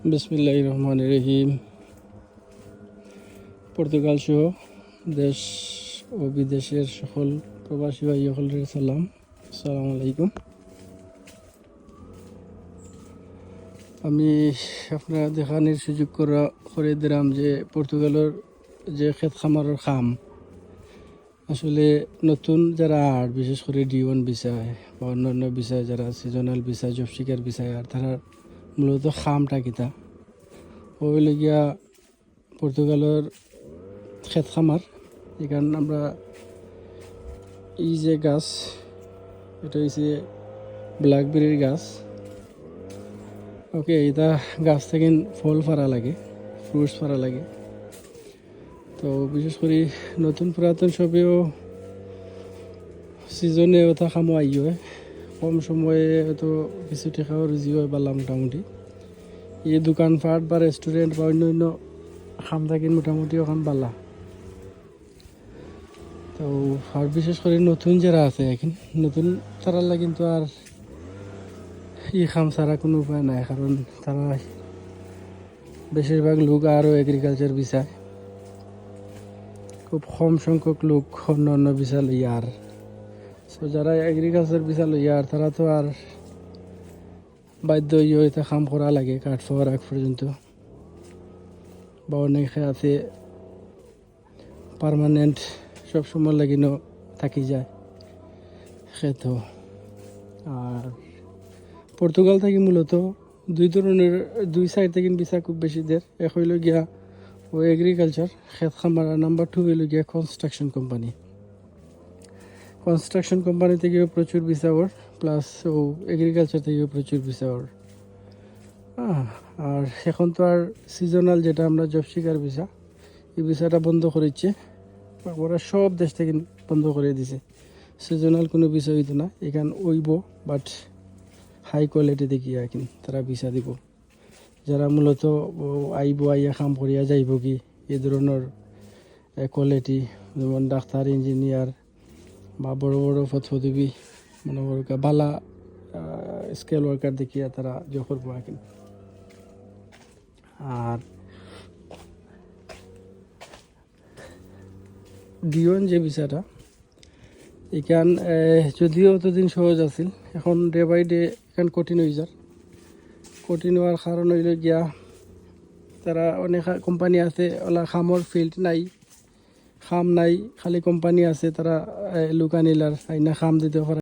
বিসমিল্লাহির রহমানির রহিম। পর্তুগাল সহ দেশ ও বিদেশের সকল প্রবাসী ভাই সকলের সালাম, আসসালামু আলাইকুম। আমি আপনারা দেখানোর সুযোগ করে দিলাম যে পর্তুগালের যে ক্ষেত খামারের খাম আসলে নতুন যারা আর বিশেষ করে D1 বিষয় বা অন্যান্য বিষয় যারা সিজনাল বিষয় জব শিকার বিষয় আর তারা মূলত খামটা কিতা ওইল গিয়া পর্তুগালের ক্ষেত খামার। এখানে আমরা এই যে গাছ, এটা হচ্ছে ব্ল্যাকবেরির গাছ। ওকে, এটা গাছ থেকে ফল ফারা লাগে, ফ্রুটস ফারা লাগে। তো বিশেষ করে নতুন পুরাতন সবেও সিজনে ওটা খামো আই হয়, কম সময়ে তো কিছু টাকাও রুজি হয় পারলাম মোটামুটি। এই দোকানপাট বা রেস্টুরেন্ট বা অন্য খাম থাকি মোটামুটি ওখান পাল্লা। তো আর বিশেষ করে নতুন যারা আছে এখন নতুন তারালা কিন্তু আর ই খাম ছাড়া কোনো উপায় নাই, কারণ তারা বেশিরভাগ লোক আরও এগ্রিকালচার বিষয়, খুব কম সংখ্যক লোক অন্য বিষয় লইয়া আর। সো যারা এগ্রিকালচার বিষয় লইয়া আর তারা তো আর বাধ্য হইতে কাম করা লাগে কাঠ পাওয়ার আগ পর্যন্ত। বা অনেকে আছে পার্মানেন্ট সবসময় লাগিনো থাকি যায় খেত। আর পর্তুগাল থেকে মূলত দুই সাইড থেকে ভিসা খুব বেশি দের। এক হইল গিয়া ও এগ্রিকালচার খেত খামার, আর নাম্বার 2 হইল গিয়া কনস্ট্রাকশন কোম্পানি। কনস্ট্রাকশন কোম্পানি থেকেও প্রচুর ভিসা ওর, প্লাস ও এগ্রিকালচার থেকেও প্রচুর ভিসা ওর। আর এখন তো আর সিজনাল যেটা আমরা জব শিকার ভিসা, এই ভিসাটা বন্ধ করেছে ওরা, সব দেশ থেকে বন্ধ করে দিছে। সিজনাল কোনো বিষয় হইতো না, এখান ওইব বাট হাই কোয়ালিটি দেখিয়া কিন তারা ভিসা দিব। যারা মূলত আইয়া কাম করিয়া যাইব কি এই ধরনের কোয়ালিটি, যেমন ডাক্তার, ইঞ্জিনিয়ার বা বড় বড় পদবী মনে করো বালা স্কেল ওয়ার্কার দেখিয়া তারা জব করবো কিন। আর D1 যে ভিসাটা এখান যদিও অতদিন সহজ আছিল, এখন ডে বাই ডে এখান কঠিন হয়ে যার। কঠিন হওয়ার কারণ হইল গিয়া তারা অনেক কোম্পানি আছে ওলা খামর ফিল্ড নাই, খাম নাই, খালি কোম্পানি আছে তারা লোক আনিলার আইনা খাম দিতে পারে।